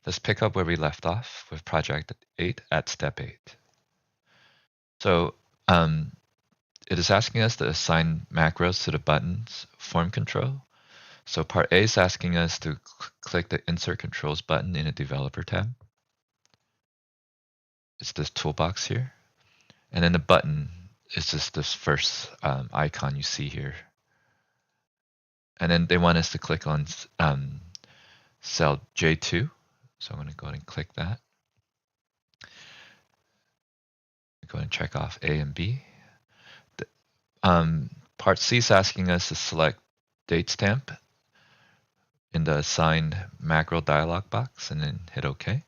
let's pick up where we left off with project 8 at step 8. So it is asking us to assign macros to the buttons form control. So part A is asking us to click the Insert Controls button in a Developer tab. It's this toolbox here. And then the button is just this first icon you see here. And then they want us to click on cell J2. So I'm going to go ahead and click that. Go ahead and check off A and B. Part C is asking us to select date stamp in the assigned macro dialog box and then hit OK.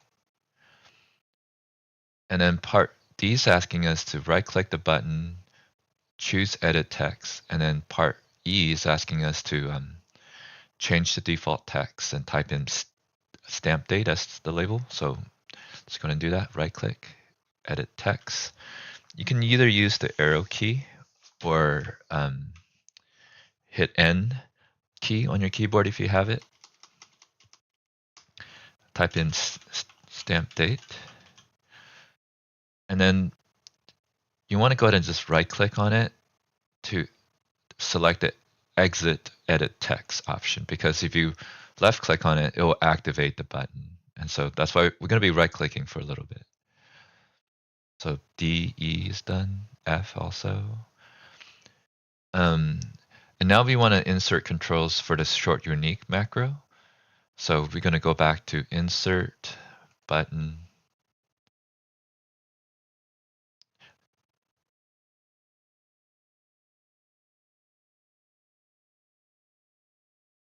And then part D is asking us to right-click the button, choose Edit Text, and then part E is asking us to change the default text and type in stamp date as the label. So just going to do that, right-click, Edit Text. You can either use the arrow key or hit N key on your keyboard if you have it. Type in stamp date. And then you want to go ahead and just right-click on it to select the Exit Edit Text option, because if you left-click on it, it will activate the button. And so that's why we're going to be right-clicking for a little bit. So D, E is done, F also. And now we want to insert controls for the short unique macro. So we're going to go back to Insert, Button,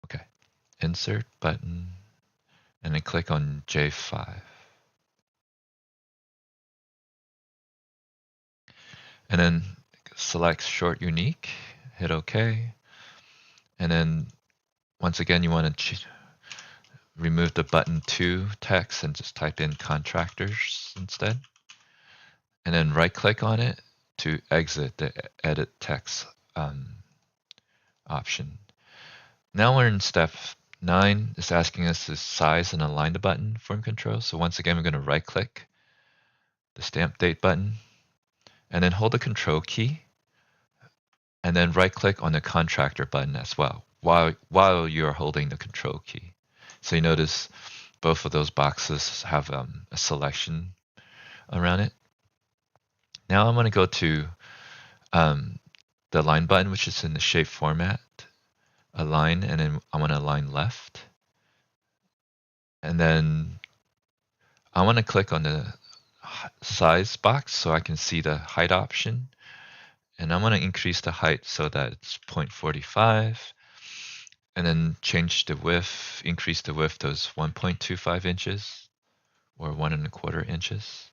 okay, Insert, Button, and then click on J5. And then select short unique, hit OK. And then once again, you want to remove the button 2 text and just type in contractors instead. And then right click on it to exit the edit text option. Now we're in step 9. It's asking us to size and align the button form control. So once again, we're going to right click the stamp date button and then hold the control key and then right click on the contractor button as well while you're holding the control key. So you notice both of those boxes have a selection around it. Now I'm going to go to the line button, which is in the shape format, align, and then I want to align left. And then I want to click on the size box so I can see the height option. And I want to increase the height so that it's 0.45. And then change the width, increase the width to 1.25 inches or 1.25 inches.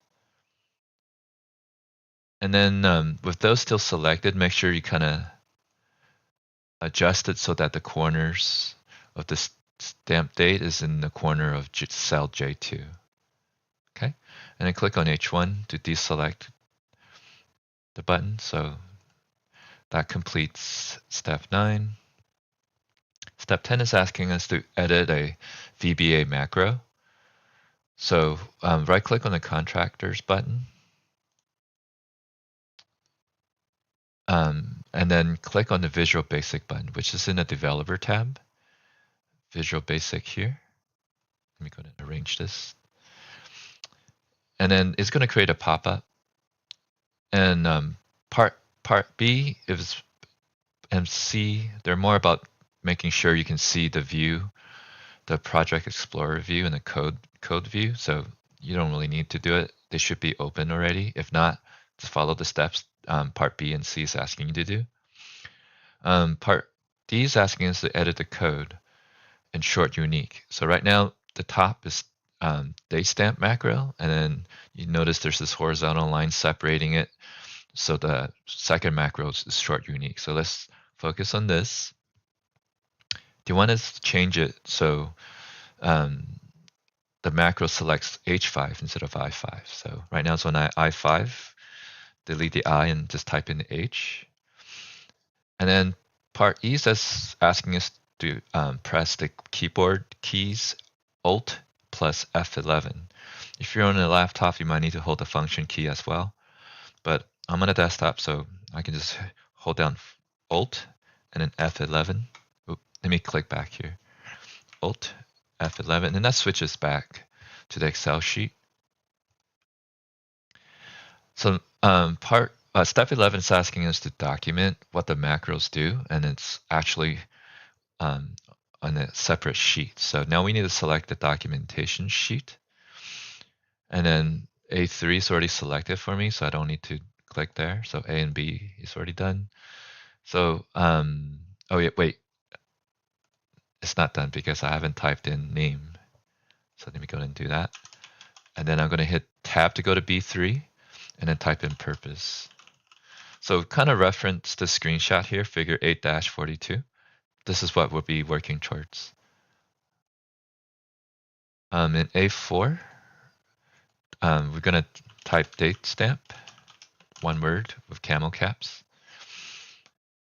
And then with those still selected, make sure you kind of adjust it so that the corners of the stamp date is in the corner of cell J2. Okay, and then click on H1 to deselect the button. So that completes step 9. Step 10 is asking us to edit a VBA macro. So right click on the contractors button. And then click on the Visual Basic button, which is in the Developer tab. Visual Basic here. Let me go ahead and arrange this. And then it's going to create a pop-up. And part B is and C, they're more about making sure you can see the view, the Project Explorer view and the code view. So you don't really need to do it. They should be open already. If not, just follow the steps part B and C is asking you to do. Part D is asking us to edit the code in short unique. So right now, the top is date stamp macro, and then you notice there's this horizontal line separating it. So the second macro is short unique. So let's focus on this. Do you want to change it so the macro selects H5 instead of I5? So right now it's on I5. Delete the I and just type in the H. And then part E is asking us to press the keyboard keys Alt plus F11. If you're on a laptop, you might need to hold the function key as well. But I'm on a desktop, so I can just hold down Alt and then F11. Oop, let me click back here. Alt, F11, and that switches back to the Excel sheet. So step 11 is asking us to document what the macros do, and it's actually on a separate sheet. So now we need to select the documentation sheet. And then A3 is already selected for me, so I don't need to click there. So A and B is already done. So, oh yeah, wait, it's not done because I haven't typed in name. So let me go ahead and do that. And then I'm going to hit tab to go to B3 and then type in purpose. So kind of reference the screenshot here, figure 8-42. This is what we'll be working towards. In A4, we're going to type date stamp, one word with camel caps.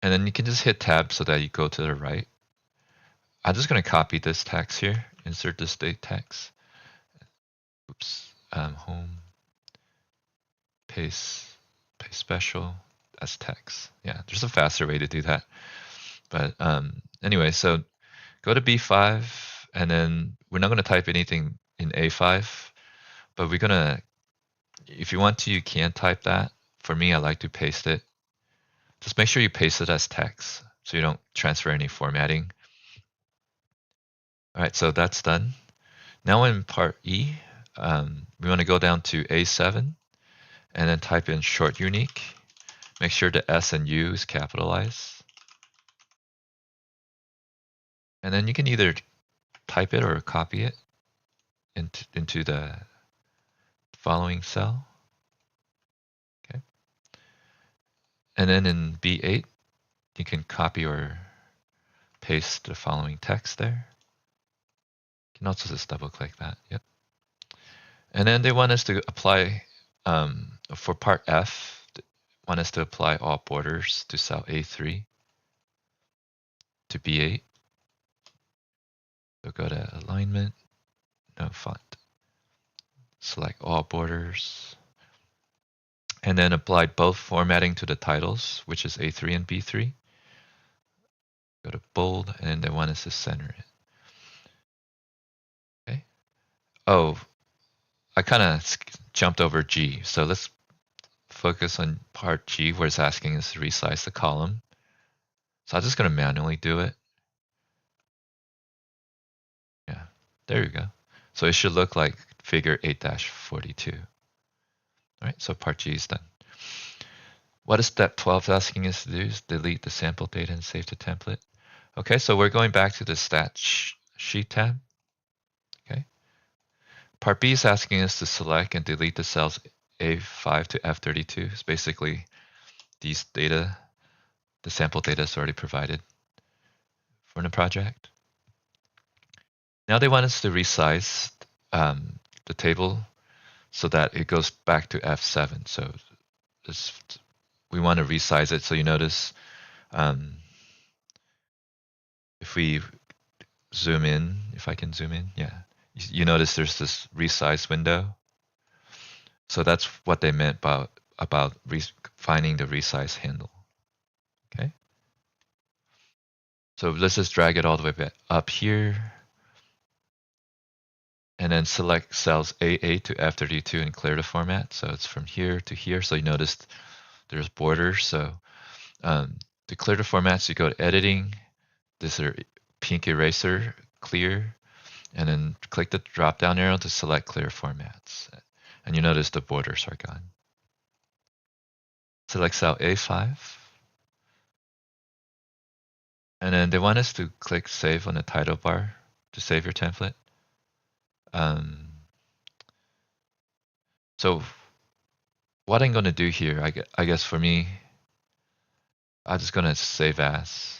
And then you can just hit tab so that you go to the right. I'm just going to copy this text here, insert this date text. Oops, home, paste special, that's text. Yeah, there's a faster way to do that. But anyway, so go to B5, and then we're not going to type anything in A5, but we're going to, if you want to, you can type that. For me, I like to paste it. Just make sure you paste it as text so you don't transfer any formatting. All right, so that's done. Now in part E, we want to go down to A7 and then type in short unique. Make sure the S and U is capitalized. And then you can either type it or copy it into the following cell. Okay. And then in B8, you can copy or paste the following text there. You can also just double click that. Yep. And then they want us to apply, for part F, want us to apply all borders to cell A3 to B8. So go to alignment, no font. Select all borders. And then apply both formatting to the titles, which is A3 and B3. Go to bold, and they want us to center it. Okay. Oh, I kind of jumped over G. So let's focus on part G, where it's asking us to resize the column. So I'm just going to manually do it. Yeah, there you go. So it should look like figure 8-42. All right, so part G is done. What is step 12 asking us to do is delete the sample data and save the template. Okay, so we're going back to the stat sheet tab. Okay. Part B is asking us to select and delete the cells A5 to F32. It's basically these data, the sample data is already provided for the project. Now they want us to resize the table so that it goes back to F7. So we want to resize it. So you notice if we zoom in, if I can zoom in, yeah, you notice there's this resize window. So that's what they meant about finding the resize handle. Okay. So let's just drag it all the way up here. And then select cells A8 to F32 and clear the format. So it's from here to here. So you noticed there's borders. So to clear the formats, you go to editing, this is pink eraser, clear, and then click the drop down arrow to select clear formats. And you notice the borders are gone. Select cell A5. And then they want us to click save on the title bar to save your template. So what I'm going to do here, I guess for me, I'm just going to save as,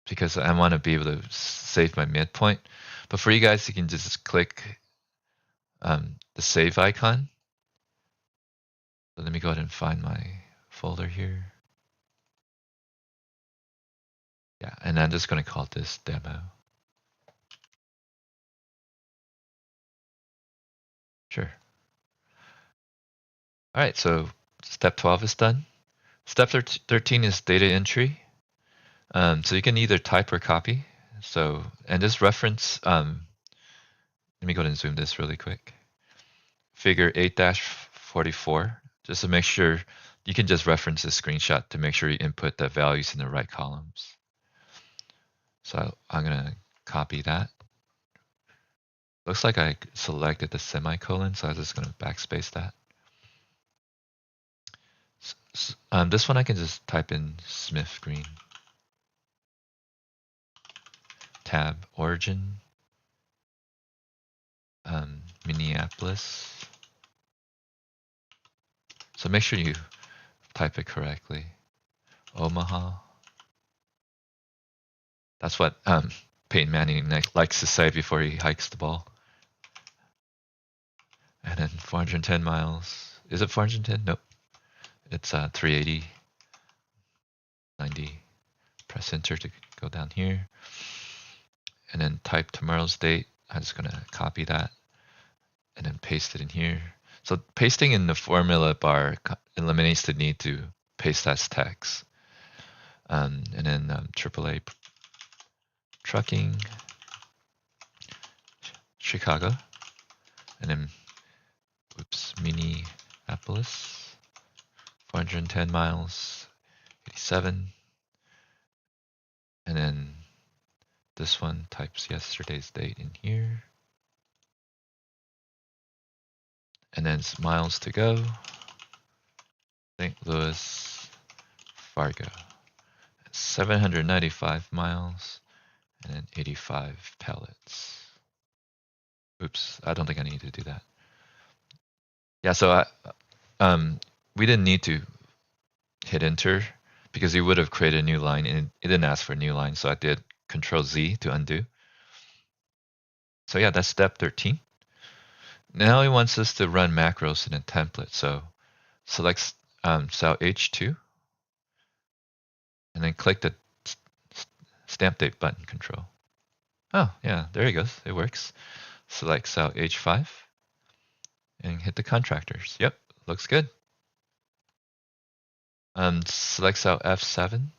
because I want to be able to save my midpoint. But for you guys, you can just click the save icon. So let me go ahead and find my folder here. Yeah, and I'm just going to call this demo. All right, so step 12 is done. Step 13 is data entry. So you can either type or copy. So, and this reference, let me go ahead and zoom this really quick. Figure 8-44, just to make sure you can just reference the screenshot to make sure you input the values in the right columns. So I'm gonna copy that. Looks like I selected the semicolon, so I'm just gonna backspace that. This one I can just type in Smith Green. Tab origin, Minneapolis. So make sure you type it correctly. Omaha. That's what Peyton Manning likes to say before he hikes the ball. And then 410 miles. Is it 410? Nope. It's 380. 90. Press enter to go down here. And then type tomorrow's date. I'm just going to copy that and then paste it in here. So pasting in the formula bar eliminates the need to paste as text. And then AAA trucking, Chicago, and then, Minneapolis, 410 miles, 87. And then this one types yesterday's date in here. And then it's miles to go, St. Louis, Fargo, 795 miles, and then 85 pallets. Oops, I don't think I need to do that. Yeah, so we didn't need to hit enter because you would have created a new line and it didn't ask for a new line. So I did Control Z to undo. So yeah, that's step 13. Now he wants us to run macros in a template. So select cell H2 and then click the stamp date button control. Oh yeah, there he goes. It works. Select cell H5 and hit the contractors. Yep, looks good. Select cell F7.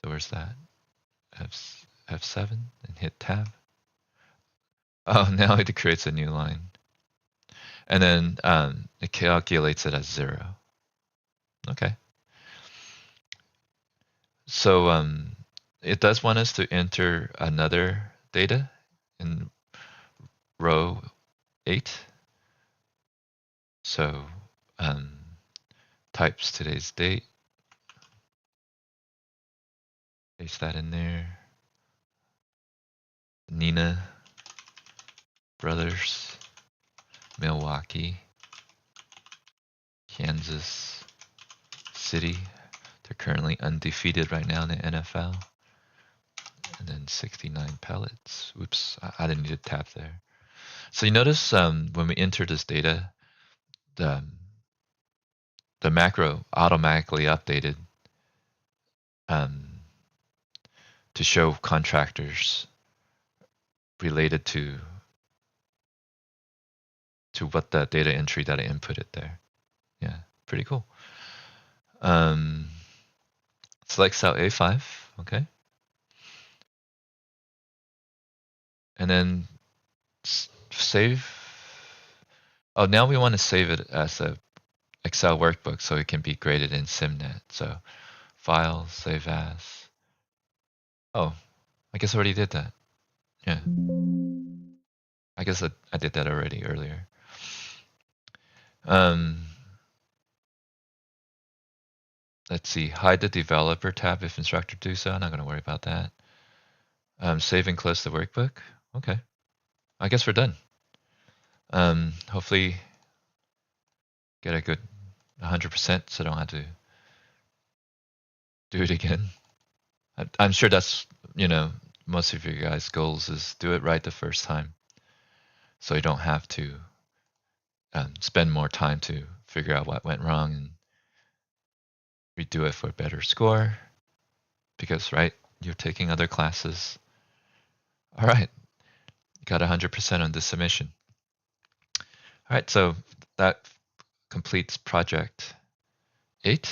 So where's that? F7 and hit tab. Oh, now it creates a new line. And then it calculates it as 0. Okay. So it does want us to enter another data in row 8. So types today's date. Paste that in there. Nina Brothers, Milwaukee, Kansas City. They're currently undefeated right now in the NFL. And then 69 pellets. Oops, I didn't need to tap there. So you notice when we enter this data, the macro automatically updated to show contractors related to what the data entry that I inputted there. Yeah, pretty cool. Select cell A5, okay. And then save. Oh, now we want to save it as a Excel workbook so it can be graded in SimNet. So file, save as. Oh, I guess I already did that. Yeah. I guess I did that already earlier. Let's see, hide the developer tab if instructor do so. I'm not going to worry about that. Save and close the workbook. Okay. I guess we're done. Hopefully get a good 100% so I don't have to do it again. I'm sure that's, most of your guys' goals is do it right the first time. So you don't have to spend more time to figure out what went wrong and redo it for a better score. Because, right, you're taking other classes. All right, got 100% on this submission. All right, so that completes project 8.